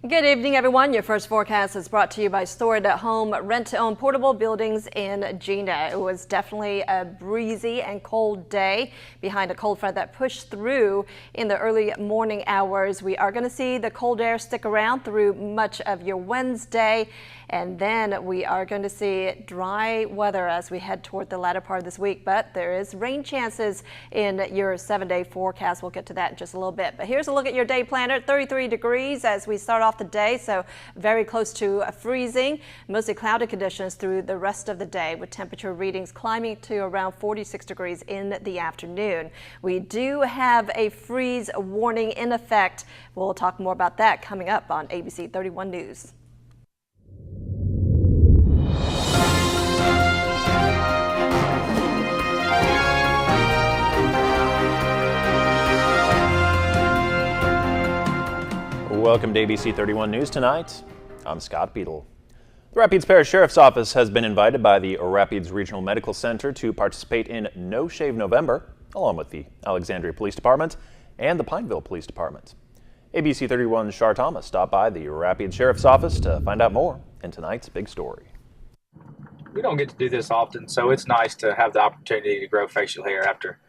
Good evening, everyone. Your first forecast is brought to you by Stored at Home Rent-to-Own Portable Buildings in Gina. It was definitely a breezy and cold day behind a cold front that pushed through in the early morning hours. We are going to see the cold air stick around through much of your Wednesday, and then we are going to see dry weather as we head toward the latter part of this week. But there is rain chances in your 7-day forecast. We'll get to that in just a little bit. But here's a look at your day planner. 33 degrees as we start off the day, so very close to freezing. Mostly cloudy conditions through the rest of the day, with temperature readings climbing to around 46 degrees in the afternoon. We do have a freeze warning in effect. We'll talk more about that coming up on ABC 31 News. Welcome to ABC 31 News tonight. I'm Scott Beadle. The Rapides Parish Sheriff's Office has been invited by the Rapides Regional Medical Center to participate in No Shave November, along with the Alexandria Police Department and the Pineville Police Department. ABC 31's Shar Thomas stopped by the Rapides Sheriff's Office to find out more in tonight's big story. We don't get to do this often, so it's nice to have the opportunity to grow facial hair after,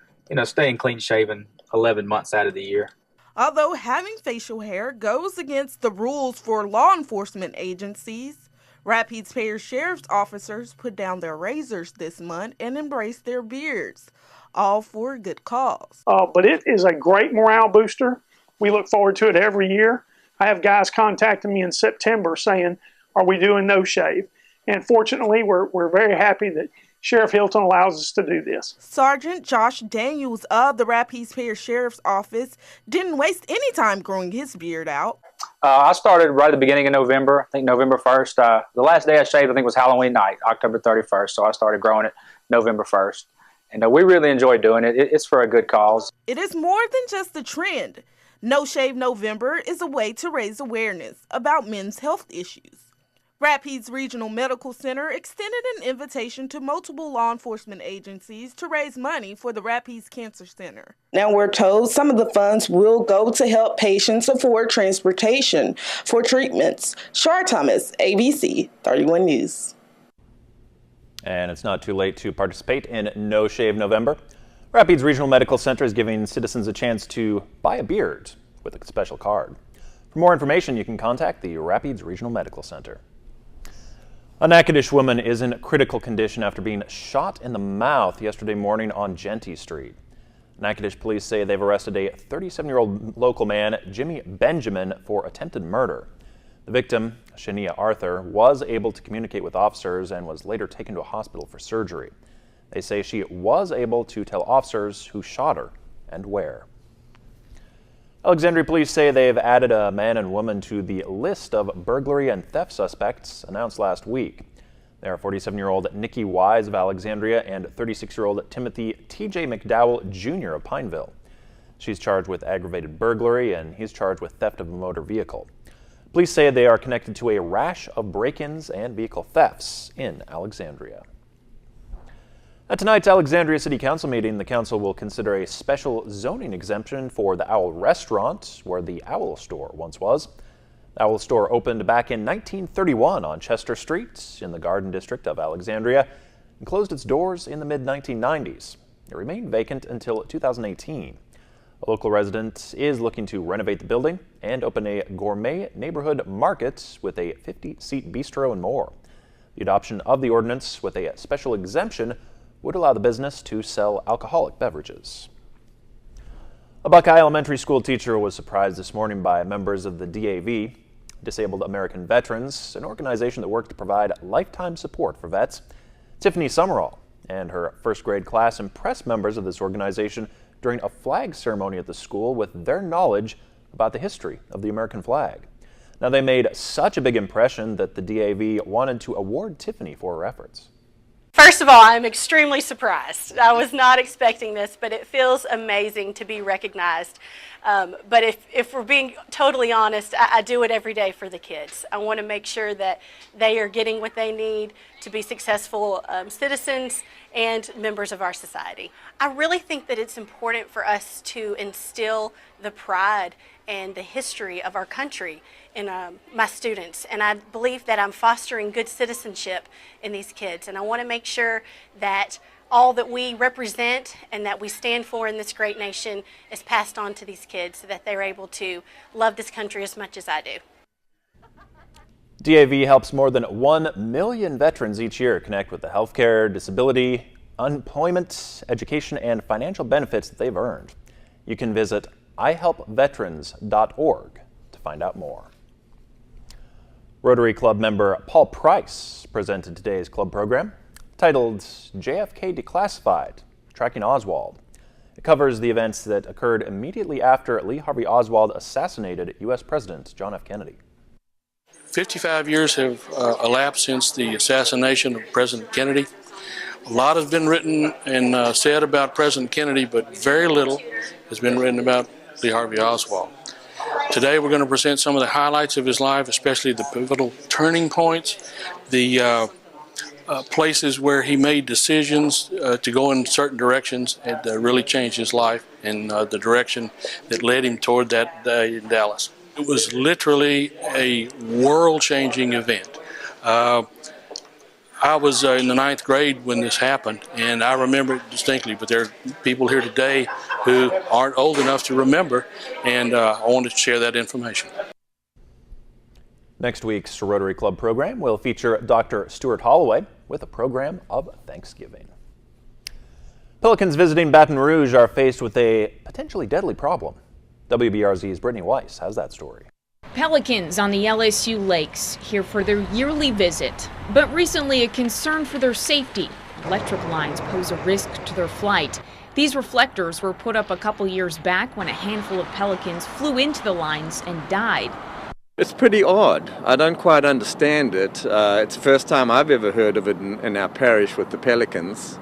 staying clean shaven 11 months out of the year. Although having facial hair goes against the rules for law enforcement agencies, Rapides Parish Sheriff's officers put down their razors this month and embraced their beards, all for a good cause. But it is a great morale booster. We look forward to it every year. I have guys contacting me in September saying, are we doing no shave? And fortunately, we're very happy that Sheriff Hilton allows us to do this. Sergeant Josh Daniels of the Rapides Parish Sheriff's Office didn't waste any time growing his beard out. I started right at the beginning of November, I think November 1st. The last day I shaved, I think, was Halloween night, October 31st, so I started growing it November 1st. And we really enjoy doing it. It's for a good cause. It is more than just a trend. No Shave November is a way to raise awareness about men's health issues. Rapides Regional Medical Center extended an invitation to multiple law enforcement agencies to raise money for the Rapides Cancer Center. Now we're told some of the funds will go to help patients afford transportation for treatments. Shar Thomas, ABC 31 News. And it's not too late to participate in No Shave November. Rapides Regional Medical Center is giving citizens a chance to buy a beard with a special card. For more information, you can contact the Rapides Regional Medical Center. A Natchitoches woman is in critical condition after being shot in the mouth yesterday morning on Genty Street. Natchitoches police say they've arrested a 37-year-old local man, Jimmy Benjamin, for attempted murder. The victim, Shania Arthur, was able to communicate with officers and was later taken to a hospital for surgery. They say she was able to tell officers who shot her and where. Alexandria police say they've added a man and woman to the list of burglary and theft suspects announced last week. They are 47-year-old Nikki Wise of Alexandria and 36-year-old Timothy T.J. McDowell Jr. of Pineville. She's charged with aggravated burglary and he's charged with theft of a motor vehicle. Police say they are connected to a rash of break-ins and vehicle thefts in Alexandria. At tonight's Alexandria City Council meeting, the council will consider a special zoning exemption for the Owl Restaurant, where the Owl Store once was. The Owl Store opened back in 1931 on Chester Street in the Garden District of Alexandria and closed its doors in the mid-1990s. It remained vacant until 2018. A local resident is looking to renovate the building and open a gourmet neighborhood market with a 50-seat bistro and more. The adoption of the ordinance with a special exemption would allow the business to sell alcoholic beverages. A Buckeye Elementary School teacher was surprised this morning by members of the DAV, Disabled American Veterans, an organization that works to provide lifetime support for vets. Tiffany Summerall and her first grade class impressed members of this organization during a flag ceremony at the school with their knowledge about the history of the American flag. Now, they made such a big impression that the DAV wanted to award Tiffany for her efforts. First of all, I'm extremely surprised. I was not expecting this, but it feels amazing to be recognized. But if we're being totally honest, I do it every day for the kids. I want to make sure that they are getting what they need to be successful citizens and members of our society. I really think that it's important for us to instill the pride and the history of our country in my students, and I believe that I'm fostering good citizenship in these kids, and I want to make sure that all that we represent and that we stand for in this great nation is passed on to these kids so that they're able to love this country as much as I do. DAV helps more than 1 million veterans each year connect with the healthcare, disability, employment, education, and financial benefits that they've earned. You can visit ihelpveterans.org to find out more. Rotary Club member Paul Price presented today's club program titled JFK Declassified, Tracking Oswald. It covers the events that occurred immediately after Lee Harvey Oswald assassinated U.S. President John F. Kennedy. 55 years have elapsed since the assassination of President Kennedy. A lot has been written and said about President Kennedy, but very little has been written about Lee Harvey Oswald. Today we're going to present some of the highlights of his life, especially the pivotal turning points, the places where he made decisions to go in certain directions and really changed his life in the direction that led him toward that day in Dallas. It was literally a world-changing event. I was in the 9th grade when this happened, and I remember it distinctly, but there are people here today who aren't old enough to remember, and I wanted to share that information. Next week's Rotary Club program will feature Dr. Stuart Holloway with a program of Thanksgiving. Pelicans visiting Baton Rouge are faced with a potentially deadly problem. WBRZ's Brittany Weiss has that story. Pelicans on the LSU lakes here for their yearly visit, but recently a concern for their safety. Electric lines pose a risk to their flight. These reflectors were put up a couple years back when a handful of pelicans flew into the lines and died. It's pretty odd. I don't quite understand it. It's the first time I've ever heard of it in our parish with the pelicans.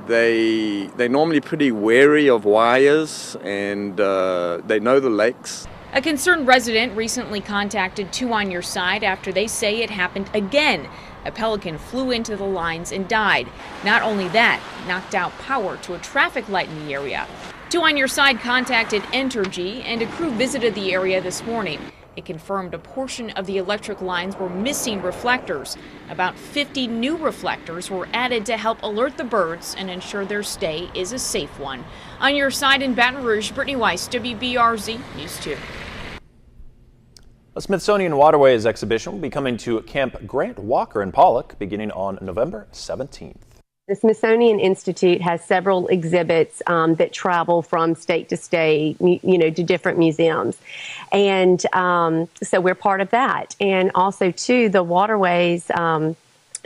They're normally pretty wary of wires, and they know the lakes. A concerned resident recently contacted 2 on Your Side after they say it happened again. A pelican flew into the lines and died. Not only that, knocked out power to a traffic light in the area. 2 on Your Side contacted Entergy, and a crew visited the area this morning. It confirmed a portion of the electric lines were missing reflectors. About 50 new reflectors were added to help alert the birds and ensure their stay is a safe one. On Your Side in Baton Rouge, Brittany Weiss, WBRZ News 2. A Smithsonian Waterways exhibition will be coming to Camp Grant Walker in Pollock beginning on November 17th. The Smithsonian Institute has several exhibits that travel from state to state, to different museums. And so we're part of that. And also, too, the Waterways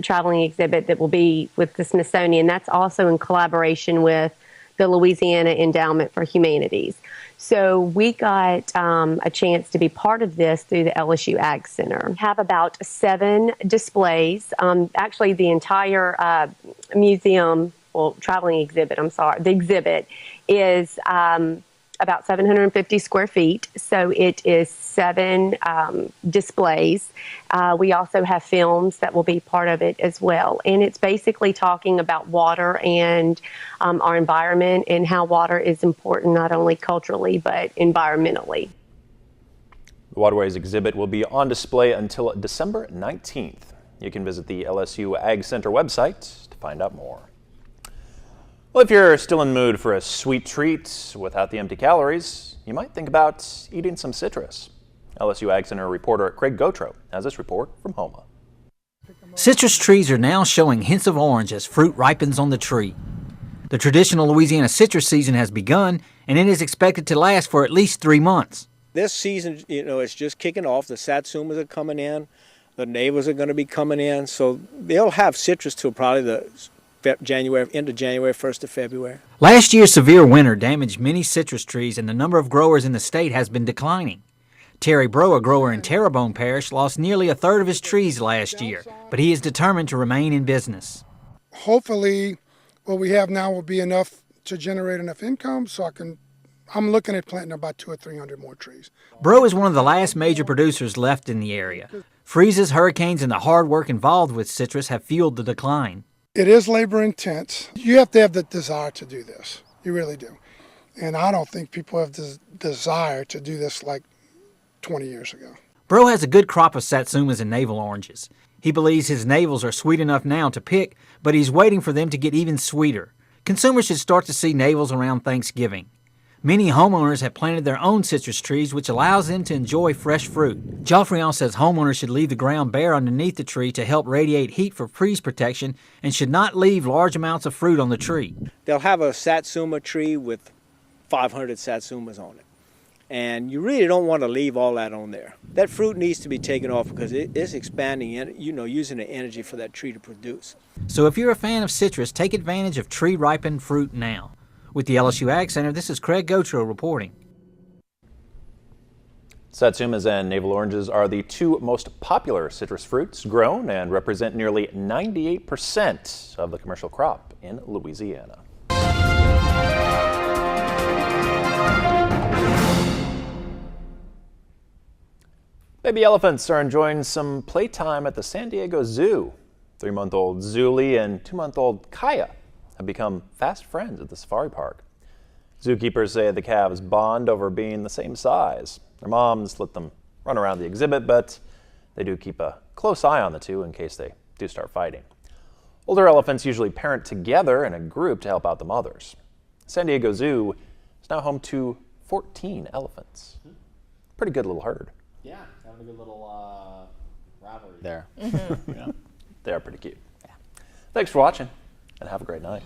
traveling exhibit that will be with the Smithsonian, that's also in collaboration with the Louisiana Endowment for Humanities. So we got a chance to be part of this through the LSU Ag Center. We have about 7 displays. Actually, the entire museum, traveling exhibit, the exhibit is about 750 square feet. So it is 7 displays. We also have films that will be part of it as well. And it's basically talking about water and our environment and how water is important not only culturally but environmentally. The Waterways exhibit will be on display until December 19th. You can visit the LSU Ag Center website to find out more. Well, if you're still in the mood for a sweet treat without the empty calories, you might think about eating some citrus. LSU Ag Center reporter Craig Gautreaux has this report from Houma. Citrus trees are now showing hints of orange as fruit ripens on the tree. The traditional Louisiana citrus season has begun, and it is expected to last for at least 3 months. This season, it's just kicking off. The satsumas are coming in. The neighbors are going to be coming in. So they'll have citrus till probably the end of January, 1st of February. Last year's severe winter damaged many citrus trees, and the number of growers in the state has been declining. Terry Broe, a grower in Terrebonne Parish, lost nearly 1/3 of his trees last year, but he is determined to remain in business. Hopefully, what we have now will be enough to generate enough income so I'm looking at planting about 200 or 300 more trees. Broe is one of the last major producers left in the area. Freezes, hurricanes, and the hard work involved with citrus have fueled the decline. It is labor intense. You have to have the desire to do this. You really do. And I don't think people have the desire to do this like 20 years ago. Bro has a good crop of satsumas and navel oranges. He believes his navels are sweet enough now to pick, but he's waiting for them to get even sweeter. Consumers should start to see navels around Thanksgiving. Many homeowners have planted their own citrus trees, which allows them to enjoy fresh fruit. Joffrion says homeowners should leave the ground bare underneath the tree to help radiate heat for freeze protection and should not leave large amounts of fruit on the tree. They'll have a satsuma tree with 500 satsumas on it. And you really don't want to leave all that on there. That fruit needs to be taken off because it is expanding and, using the energy for that tree to produce. So if you're a fan of citrus, take advantage of tree-ripened fruit now. With the LSU Ag Center, this is Craig Gotro reporting. Satsumas and navel oranges are the two most popular citrus fruits grown and represent nearly 98% of the commercial crop in Louisiana. Baby elephants are enjoying some playtime at the San Diego Zoo. 3-month-old Zuli and 2-month-old Kaya have become fast friends at the safari park. Zookeepers say the calves bond over being the same size. Their moms let them run around the exhibit, but they do keep a close eye on the two in case they do start fighting. Older elephants usually parent together in a group to help out the mothers. San Diego Zoo is now home to 14 elephants. Pretty good little herd. Yeah, having a good little rivalry there. Yeah, they are pretty cute. Yeah. Thanks for watching, and have a great night.